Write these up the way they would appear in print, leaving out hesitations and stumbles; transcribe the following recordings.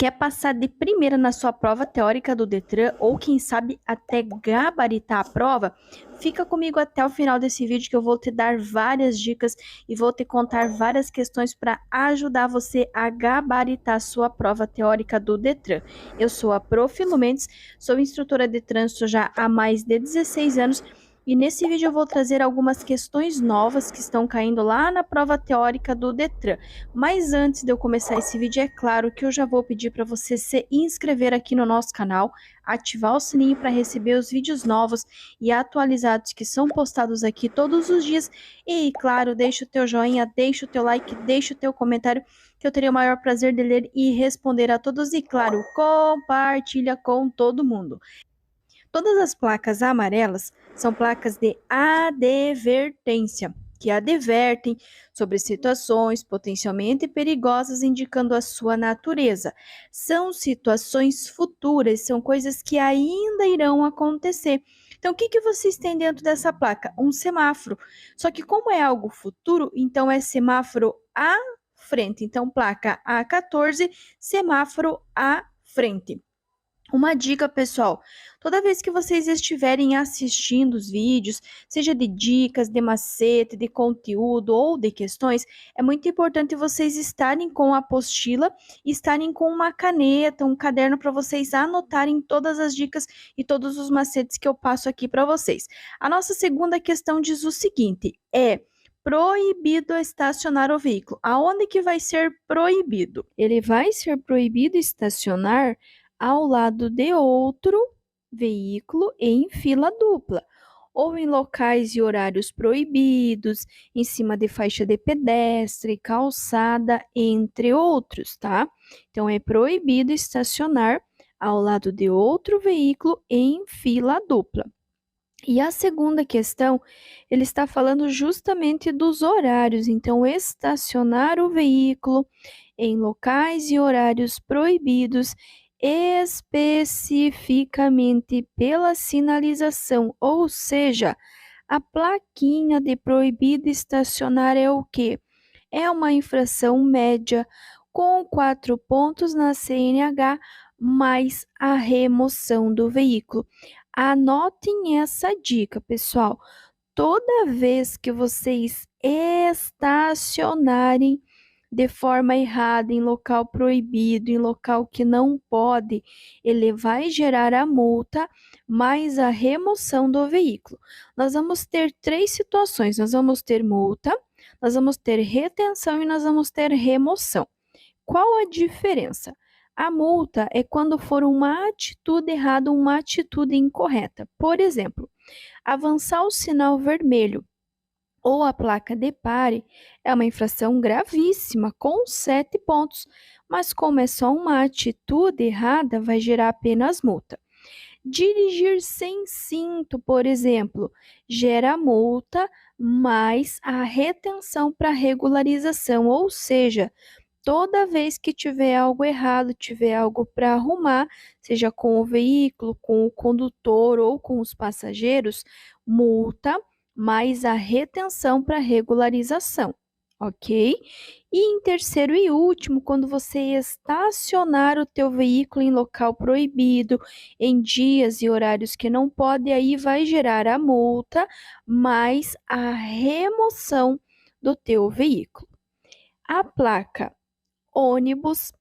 Quer passar de primeira na sua prova teórica do Detran ou quem sabe até gabaritar a prova? Fica comigo até o final desse vídeo que eu vou te dar várias dicas e vou te contar várias questões para ajudar você a gabaritar a sua prova teórica do Detran. Eu sou a Prof. Lu Mendes, sou instrutora de trânsito já há mais de 16 anos e nesse vídeo eu vou trazer algumas questões novas que estão caindo lá na prova teórica do Detran. Mas antes de eu começar esse vídeo, é claro que eu já vou pedir para você se inscrever aqui no nosso canal, ativar o sininho para receber os vídeos novos e atualizados que são postados aqui todos os dias. E, claro, deixa o teu joinha, deixa o teu like, deixa o teu comentário, que eu terei o maior prazer de ler e responder a todos. E, claro, compartilha com todo mundo. Todas as placas amarelas são placas de advertência, que advertem sobre situações potencialmente perigosas, indicando a sua natureza. São situações futuras, são coisas que ainda irão acontecer. Então, o que vocês têm dentro dessa placa? Um semáforo. Só que como é algo futuro, então é semáforo à frente. Então, placa A14, semáforo à frente. Uma dica, pessoal, toda vez que vocês estiverem assistindo os vídeos, seja de dicas, de macete, de conteúdo ou de questões, é muito importante vocês estarem com a apostila e estarem com uma caneta, um caderno para vocês anotarem todas as dicas e todos os macetes que eu passo aqui para vocês. A nossa segunda questão diz o seguinte: proibido estacionar o veículo. Aonde que vai ser proibido? Ele vai ser proibido estacionar ao lado de outro veículo em fila dupla, ou em locais e horários proibidos, em cima de faixa de pedestre, calçada, entre outros, tá? Então, é proibido estacionar ao lado de outro veículo em fila dupla. E a segunda questão, ele está falando justamente dos horários. Então, estacionar o veículo em locais e horários proibidos, especificamente pela sinalização, ou seja, a plaquinha de proibido estacionar é o quê? É uma infração média com 4 pontos na CNH mais a remoção do veículo. Anotem essa dica, pessoal. Toda vez que vocês estacionarem de forma errada, em local proibido, em local que não pode, ele vai gerar a multa mais a remoção do veículo. Nós vamos ter 3 situações: nós vamos ter multa, nós vamos ter retenção e nós vamos ter remoção. Qual a diferença? A multa é quando for uma atitude errada, uma atitude incorreta. Por exemplo, avançar o sinal vermelho ou a placa de pare é uma infração gravíssima, com 7 pontos, mas como é só uma atitude errada, vai gerar apenas multa. Dirigir sem cinto, por exemplo, gera multa mais a retenção para regularização, ou seja, toda vez que tiver algo errado, tiver algo para arrumar, seja com o veículo, com o condutor ou com os passageiros, multa mais a retenção para regularização, ok? E em terceiro e último, quando você estacionar o teu veículo em local proibido, em dias e horários que não pode, aí vai gerar a multa mais a remoção do teu veículo. A placa ônibus,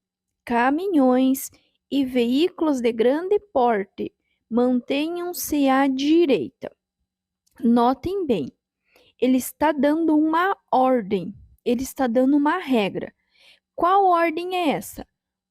caminhões e veículos de grande porte mantenham-se à direita. Notem bem, ele está dando uma ordem, ele está dando uma regra. Qual ordem é essa?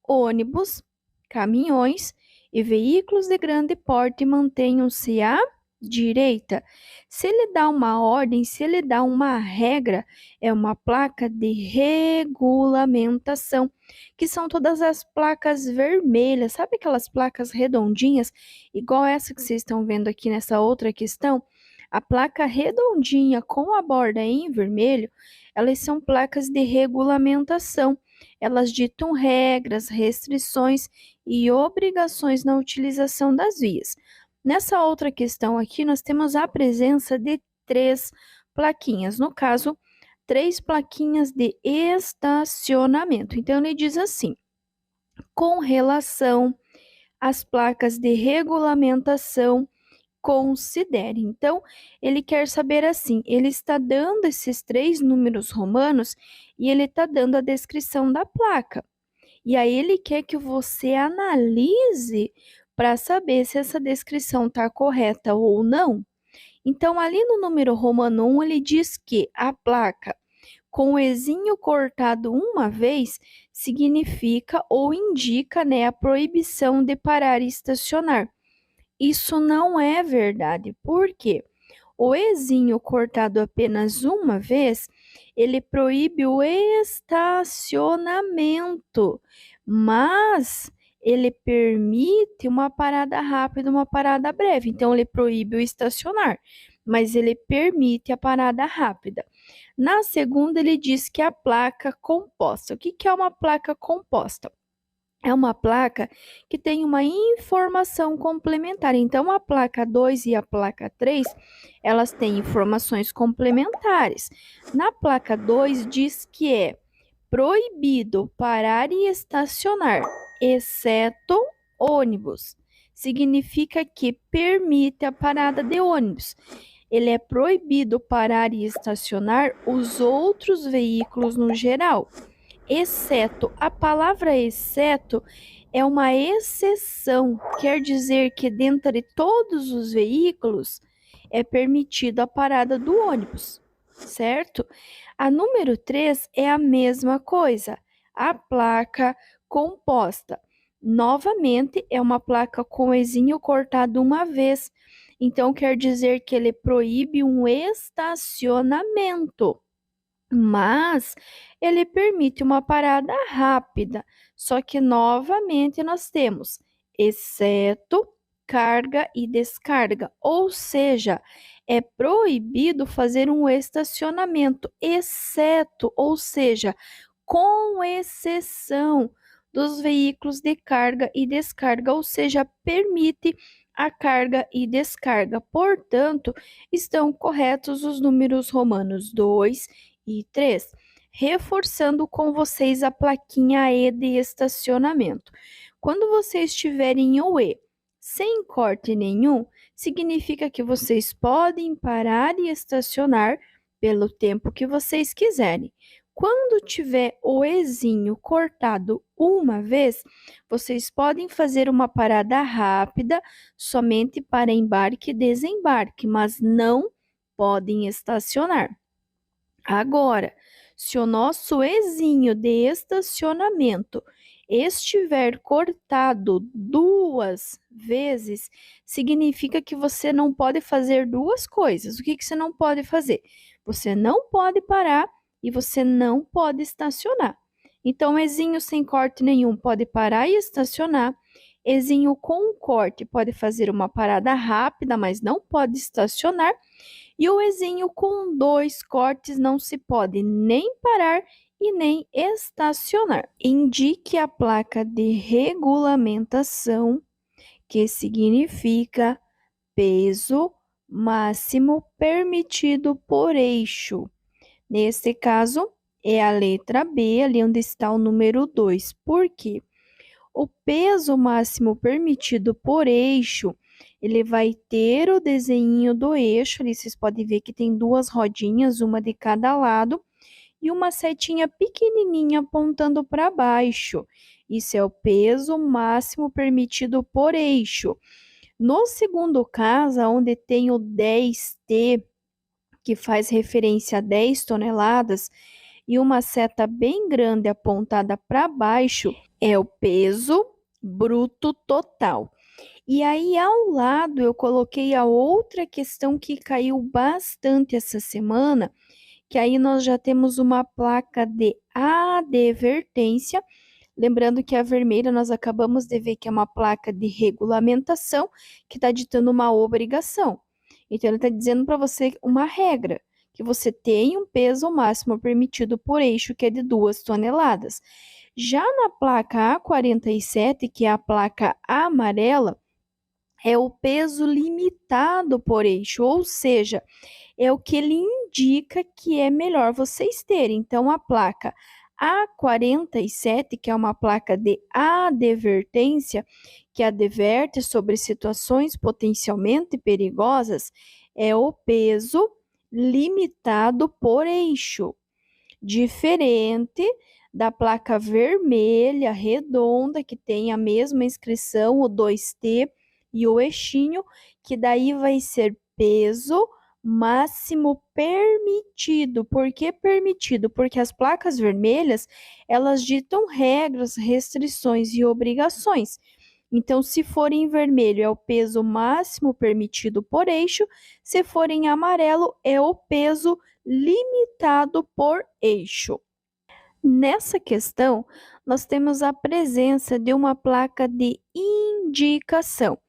Ônibus, caminhões e veículos de grande porte mantenham-se à direita. Se ele dá uma ordem, se ele dá uma regra, é uma placa de regulamentação, que são todas as placas vermelhas, sabe aquelas placas redondinhas, igual essa que vocês estão vendo aqui nessa outra questão? A placa redondinha com a borda em vermelho, elas são placas de regulamentação. Elas ditam regras, restrições e obrigações na utilização das vias. Nessa outra questão aqui, nós temos a presença de 3 plaquinhas, no caso, 3 plaquinhas de estacionamento. Então, ele diz assim: com relação às placas de regulamentação, considere. Então, ele quer saber assim, ele está dando esses 3 números romanos e ele está dando a descrição da placa. E aí ele quer que você analise para saber se essa descrição está correta ou não. Então, ali no número romano 1, ele diz que a placa com o ezinho cortado uma vez significa ou indica, né, a proibição de parar e estacionar. Isso não é verdade. Por quê? O ezinho cortado apenas uma vez, ele proíbe o estacionamento, mas ele permite uma parada rápida, uma parada breve. Então, ele proíbe o estacionar, mas ele permite a parada rápida. Na segunda, ele diz que a placa composta. O que é uma placa composta? É uma placa que tem uma informação complementar. Então, a placa 2 e a placa 3, elas têm informações complementares. Na placa 2 diz que é proibido parar e estacionar, exceto ônibus. Significa que permite a parada de ônibus. Ele é proibido parar e estacionar os outros veículos no geral, exceto. A palavra exceto é uma exceção, quer dizer que dentre todos os veículos é permitida a parada do ônibus, certo? A número 3 é a mesma coisa, a placa composta. Novamente, é uma placa com ezinho cortado uma vez, então quer dizer que ele proíbe um estacionamento, mas ele permite uma parada rápida. Só que novamente nós temos exceto carga e descarga, ou seja, é proibido fazer um estacionamento, exceto, ou seja, com exceção dos veículos de carga e descarga, ou seja, permite a carga e descarga. Portanto, estão corretos os números romanos 2 e 3, reforçando com vocês a plaquinha E de estacionamento. Quando vocês tiverem o E sem corte nenhum, significa que vocês podem parar e estacionar pelo tempo que vocês quiserem. Quando tiver o Ezinho cortado uma vez, vocês podem fazer uma parada rápida somente para embarque e desembarque, mas não podem estacionar. Agora, se o nosso ezinho de estacionamento estiver cortado 2 vezes, significa que você não pode fazer 2 coisas. O que você não pode fazer? Você não pode parar e você não pode estacionar. Então, ezinho sem corte nenhum pode parar e estacionar. Ezinho com corte pode fazer uma parada rápida, mas não pode estacionar. E o ezinho com 2 cortes não se pode nem parar e nem estacionar. Indique a placa de regulamentação, que significa peso máximo permitido por eixo. Nesse caso, é a letra B, ali onde está o número 2. Por quê? O peso máximo permitido por eixo, ele vai ter o desenho do eixo, ali vocês podem ver que tem 2 rodinhas, uma de cada lado, e uma setinha pequenininha apontando para baixo. Isso é o peso máximo permitido por eixo. No segundo caso, onde tem o 10T, que faz referência a 10 toneladas, e uma seta bem grande apontada para baixo, é o peso bruto total. E aí, ao lado, eu coloquei a outra questão que caiu bastante essa semana, que aí nós já temos uma placa de advertência. Lembrando que a vermelha nós acabamos de ver que é uma placa de regulamentação que está ditando uma obrigação. Então, ele está dizendo para você uma regra, que você tem um peso máximo permitido por eixo, que é de 2 toneladas. Já na placa A47, que é a placa amarela, é o peso limitado por eixo, ou seja, é o que ele indica que é melhor vocês terem. Então, a placa A 47, que é uma placa de advertência, que adverte sobre situações potencialmente perigosas, é o peso limitado por eixo, diferente da placa vermelha redonda, que tem a mesma inscrição, o 2T e o eixinho, que daí vai ser peso máximo permitido. Por que permitido? Porque as placas vermelhas, elas ditam regras, restrições e obrigações. Então, se for em vermelho, é o peso máximo permitido por eixo, se for em amarelo, é o peso limitado por eixo. Nessa questão, nós temos a presença de uma placa de indicação.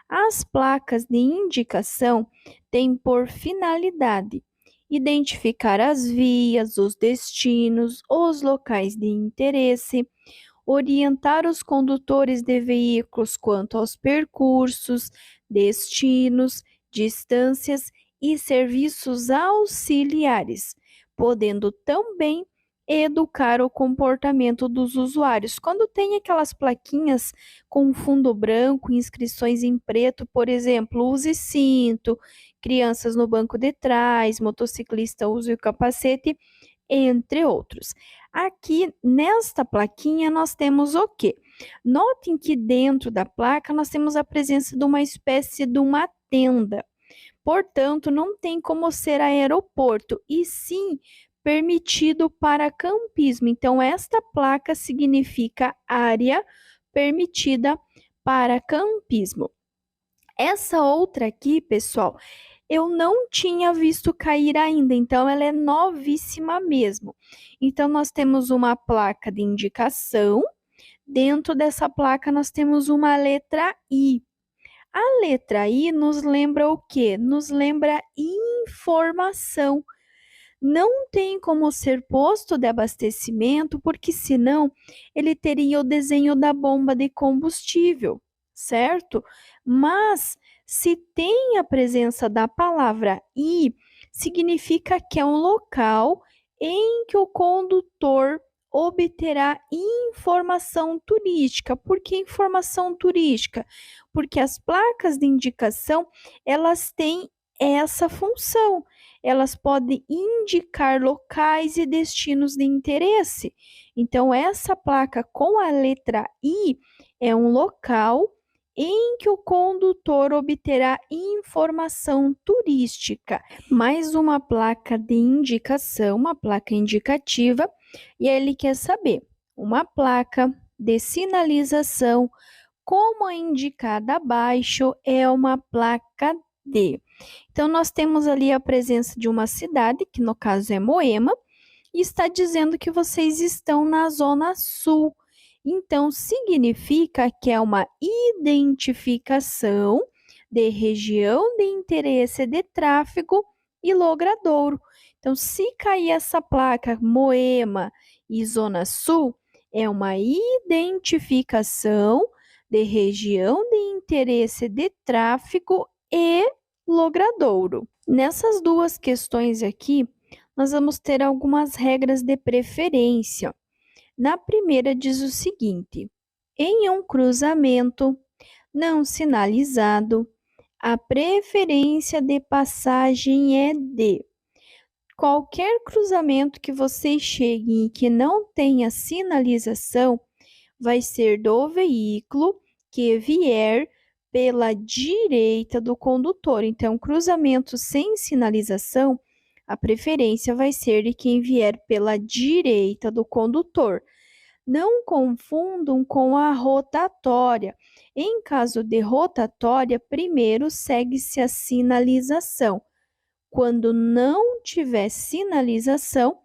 As placas de indicação têm por finalidade identificar as vias, os destinos, os locais de interesse, orientar os condutores de veículos quanto aos percursos, destinos, distâncias e serviços auxiliares, podendo também educar o comportamento dos usuários. Quando tem aquelas plaquinhas com fundo branco, inscrições em preto, por exemplo, use cinto, crianças no banco de trás, motociclista use o capacete, entre outros. Aqui nesta plaquinha nós temos o quê? Notem que dentro da placa nós temos a presença de uma espécie de uma tenda. Portanto, não tem como ser aeroporto, e sim permitido para campismo. Então, esta placa significa área permitida para campismo. Essa outra aqui, pessoal, eu não tinha visto cair ainda, então ela é novíssima mesmo. Então, nós temos uma placa de indicação. Dentro dessa placa, nós temos uma letra I. A letra I nos lembra o quê? Nos lembra informação. Não tem como ser posto de abastecimento, porque senão ele teria o desenho da bomba de combustível, certo? Mas se tem a presença da palavra I, significa que é um local em que o condutor obterá informação turística. Por que informação turística? Porque as placas de indicação, elas têm essa função. Elas podem indicar locais e destinos de interesse. Então, essa placa com a letra I é um local em que o condutor obterá informação turística. Mais uma placa de indicação, uma placa indicativa, e ele quer saber uma placa de sinalização, como a indicada abaixo, é uma placa D. Então, nós temos ali a presença de uma cidade, que no caso é Moema, e está dizendo que vocês estão na Zona Sul. Então, significa que é uma identificação de região de interesse de tráfego e logradouro. Então, se cair essa placa Moema e Zona Sul, é uma identificação de região de interesse de tráfego e logradouro. Nessas duas questões aqui, nós vamos ter algumas regras de preferência. Na primeira diz o seguinte: em um cruzamento não sinalizado, a preferência de passagem é de qualquer cruzamento que vocês cheguem e que não tenha sinalização, vai ser do veículo que vier pela direita do condutor. Então, cruzamento sem sinalização, a preferência vai ser de quem vier pela direita do condutor. Não confundam com a rotatória. Em caso de rotatória, primeiro segue-se a sinalização. Quando não tiver sinalização,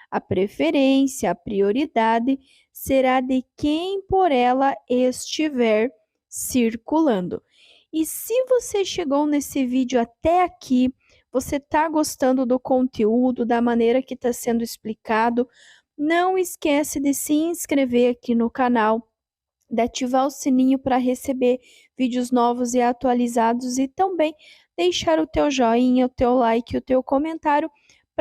a preferência, a prioridade será de quem por ela estiver circulando. E se você chegou nesse vídeo até aqui, você está gostando do conteúdo, da maneira que está sendo explicado, não esquece de se inscrever aqui no canal, de ativar o sininho para receber vídeos novos e atualizados e também deixar o teu joinha, o teu like, o teu comentário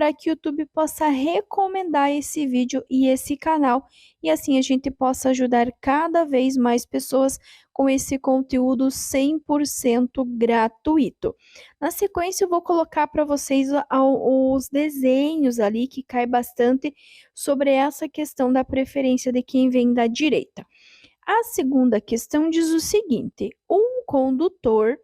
para que o YouTube possa recomendar esse vídeo e esse canal, e assim a gente possa ajudar cada vez mais pessoas com esse conteúdo 100% gratuito. Na sequência, eu vou colocar para vocês os desenhos ali que cai bastante sobre essa questão da preferência de quem vem da direita. A segunda questão diz o seguinte: um condutor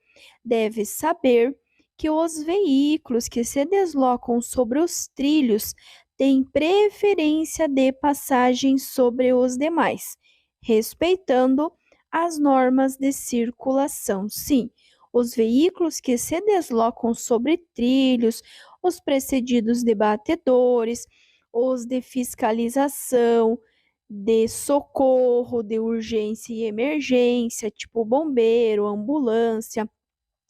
deve saber que os veículos que se deslocam sobre os trilhos têm preferência de passagem sobre os demais, respeitando as normas de circulação. Sim, os veículos que se deslocam sobre trilhos, os precedidos de batedores, os de fiscalização, de socorro, de urgência e emergência, tipo bombeiro, ambulância,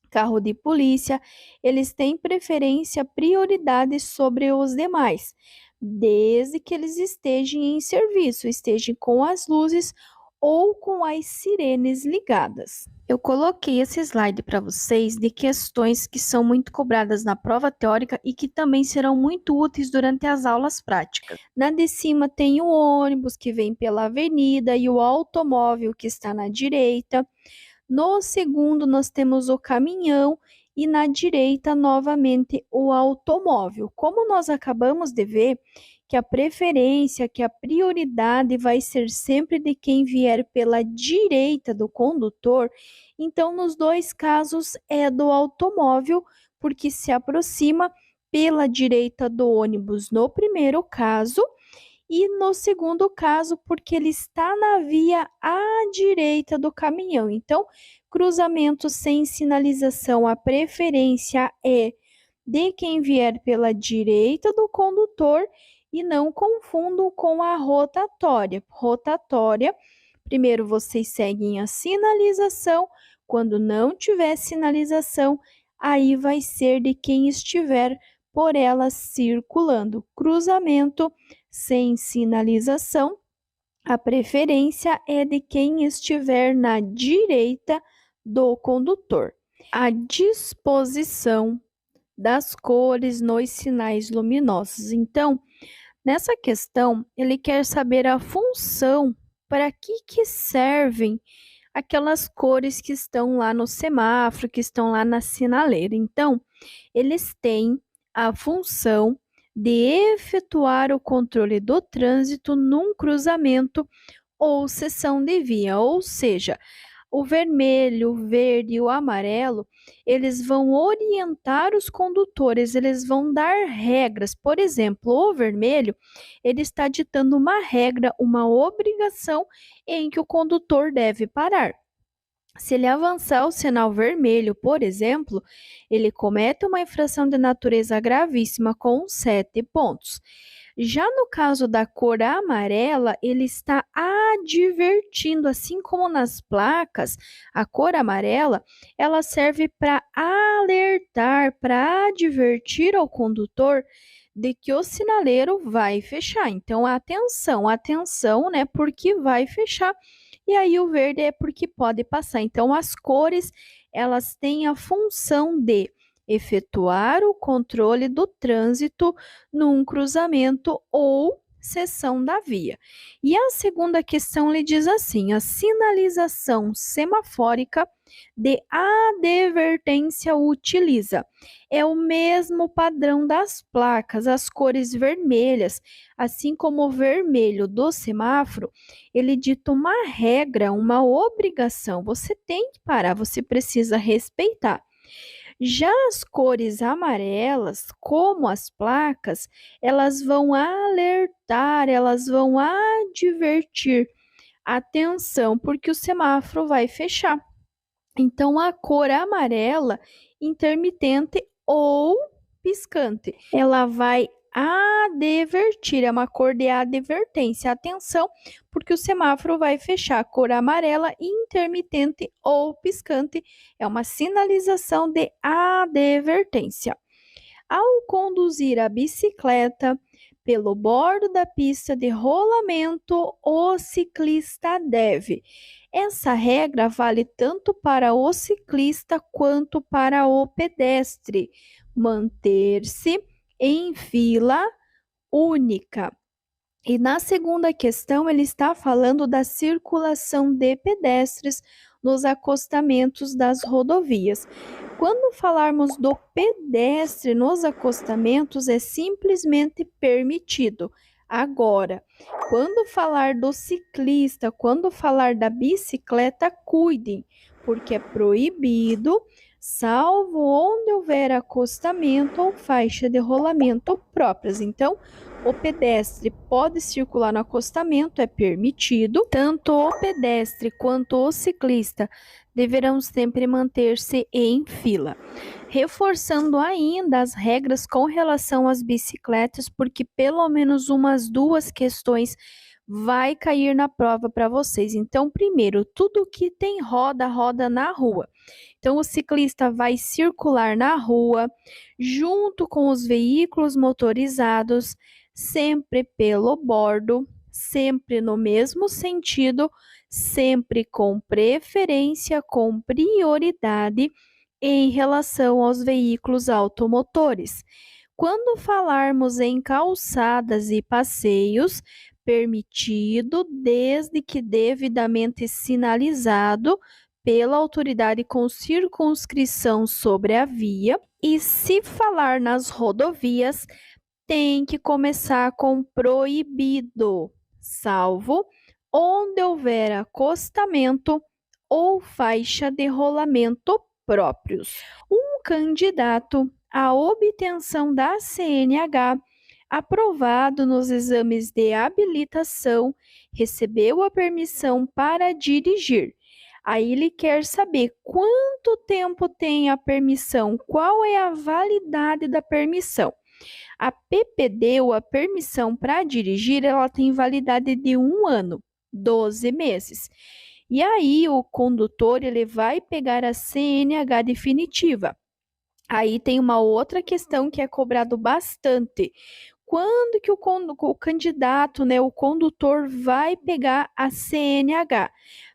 carro de polícia, eles têm preferência, prioridade sobre os demais, desde que eles estejam em serviço, estejam com as luzes ou com as sirenes ligadas. Eu coloquei esse slide para vocês de questões que são muito cobradas na prova teórica e que também serão muito úteis durante as aulas práticas. Na de cima tem o ônibus que vem pela avenida e o automóvel que está na direita. No segundo, nós temos o caminhão e na direita, novamente, o automóvel. Como nós acabamos de ver que a preferência, que a prioridade vai ser sempre de quem vier pela direita do condutor, então nos dois casos é do automóvel, porque se aproxima pela direita do ônibus no primeiro caso e no segundo caso, porque ele está na via à direita do caminhão. Então, cruzamento sem sinalização, a preferência é de quem vier pela direita do condutor e não confundam com a rotatória. Rotatória, primeiro vocês seguem a sinalização, quando não tiver sinalização, aí vai ser de quem estiver por ela circulando. Cruzamento sem sinalização, a preferência é de quem estiver na direita do condutor. A disposição das cores nos sinais luminosos. Então, nessa questão, ele quer saber a função, para que servem aquelas cores que estão lá no semáforo, que estão lá na sinaleira. Então, eles têm a função de efetuar o controle do trânsito num cruzamento ou seção de via, ou seja, o vermelho, o verde e o amarelo, eles vão orientar os condutores, eles vão dar regras. Por exemplo, o vermelho, ele está ditando uma regra, uma obrigação em que o condutor deve parar. Se ele avançar o sinal vermelho, por exemplo, ele comete uma infração de natureza gravíssima com 7 pontos. Já no caso da cor amarela, ele está advertindo, assim como nas placas, a cor amarela, ela serve para alertar, para advertir ao condutor de que o sinaleiro vai fechar. Então, atenção, atenção, né? Porque vai fechar. E aí o verde é porque pode passar. Então, as cores, elas têm a função de efetuar o controle do trânsito num cruzamento ou seção da via. E a segunda questão lhe diz assim: a sinalização semafórica de advertência utiliza. É o mesmo padrão das placas, as cores vermelhas, assim como o vermelho do semáforo, ele dita uma regra, uma obrigação. Você tem que parar, você precisa respeitar. Já as cores amarelas, como as placas, elas vão alertar, elas vão advertir. Atenção, porque o semáforo vai fechar. Então, a cor amarela, intermitente ou piscante, ela vai advertir, é uma cor de advertência. Atenção, porque o semáforo vai fechar. A cor amarela, intermitente ou piscante, é uma sinalização de advertência. Ao conduzir a bicicleta pelo bordo da pista de rolamento, o ciclista deve. Essa regra vale tanto para o ciclista quanto para o pedestre. Manter-se em fila única. E na segunda questão, ele está falando da circulação de pedestres nos acostamentos das rodovias. Quando falarmos do pedestre nos acostamentos, é simplesmente permitido. Agora, quando falar do ciclista, quando falar da bicicleta, cuidem, porque é proibido, salvo onde houver acostamento ou faixa de rolamento próprias. Então, o pedestre pode circular no acostamento, é permitido. Tanto o pedestre quanto o ciclista deverão sempre manter-se em fila. Reforçando ainda as regras com relação às bicicletas, porque pelo menos umas duas questões vai cair na prova para vocês. Então, primeiro, tudo que tem roda, roda na rua. Então, o ciclista vai circular na rua junto com os veículos motorizados, sempre pelo bordo, sempre no mesmo sentido, sempre com preferência, com prioridade em relação aos veículos automotores. Quando falarmos em calçadas e passeios, permitido desde que devidamente sinalizado pela autoridade com circunscrição sobre a via. E se falar nas rodovias, tem que começar com proibido, salvo onde houver acostamento ou faixa de rolamento próprios. Um candidato à obtenção da CNH, aprovado nos exames de habilitação, recebeu a permissão para dirigir. Aí ele quer saber quanto tempo tem a permissão, qual é a validade da permissão. A PPD, ou a permissão para dirigir, ela tem validade de 1 ano, 12 meses. E aí o condutor ele vai pegar a CNH definitiva. Aí tem uma outra questão que é cobrado bastante. Quando que o candidato, né, o condutor vai pegar a CNH?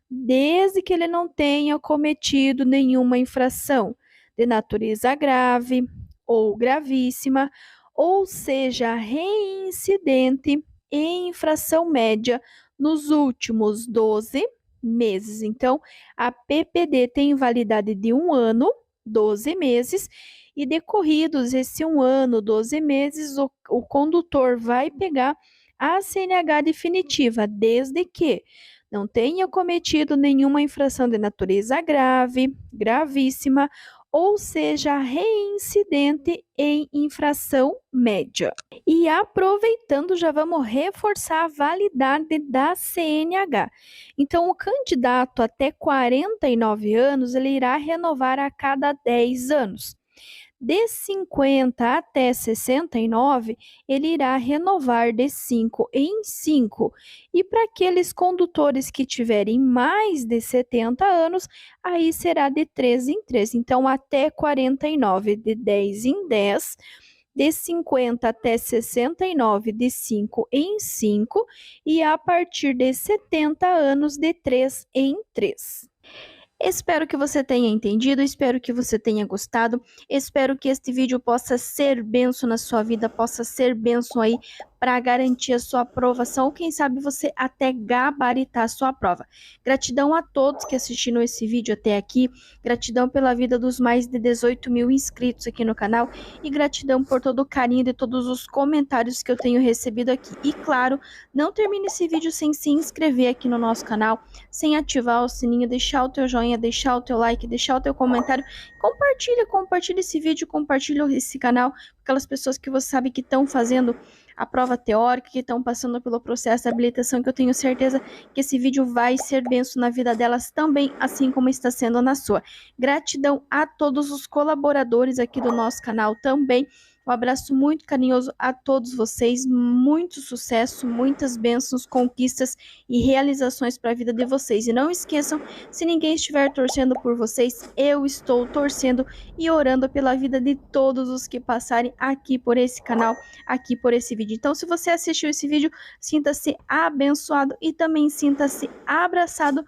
Desde que ele não tenha cometido nenhuma infração de natureza grave ou gravíssima, ou seja, reincidente em infração média nos últimos 12 meses. Então, a PPD tem validade de 1 ano, 12 meses, e decorridos esse 1 ano, 12 meses, o condutor vai pegar a CNH definitiva, desde que não tenha cometido nenhuma infração de natureza grave, gravíssima, ou seja, reincidente em infração média. E aproveitando, já vamos reforçar a validade da CNH. Então, o candidato até 49 anos, ele irá renovar a cada 10 anos. De 50 até 69, ele irá renovar de 5 em 5. E para aqueles condutores que tiverem mais de 70 anos, aí será de 3 em 3. Então, até 49, de 10 em 10. De 50 até 69, de 5 em 5. E a partir de 70 anos, de 3 em 3. Espero que você tenha entendido, espero que você tenha gostado, espero que este vídeo possa ser bênção na sua vida, possa ser bênção aí para garantir a sua aprovação, ou quem sabe você até gabaritar a sua prova. Gratidão a todos que assistiram esse vídeo até aqui, gratidão pela vida dos mais de 18 mil inscritos aqui no canal, e gratidão por todo o carinho de todos os comentários que eu tenho recebido aqui. E claro, não termine esse vídeo sem se inscrever aqui no nosso canal, sem ativar o sininho, deixar o teu joinha, deixar o teu like, deixar o teu comentário, compartilha esse vídeo, compartilha esse canal com aquelas pessoas que você sabe que estão fazendo a prova teórica, que estão passando pelo processo de habilitação, que eu tenho certeza que esse vídeo vai ser benção na vida delas também, assim como está sendo na sua. Gratidão a todos os colaboradores aqui do nosso canal também. Um abraço muito carinhoso a todos vocês, muito sucesso, muitas bênçãos, conquistas e realizações para a vida de vocês. E não esqueçam, se ninguém estiver torcendo por vocês, eu estou torcendo e orando pela vida de todos os que passarem aqui por esse canal, aqui por esse vídeo. Então, se você assistiu esse vídeo, sinta-se abençoado e também sinta-se abraçado.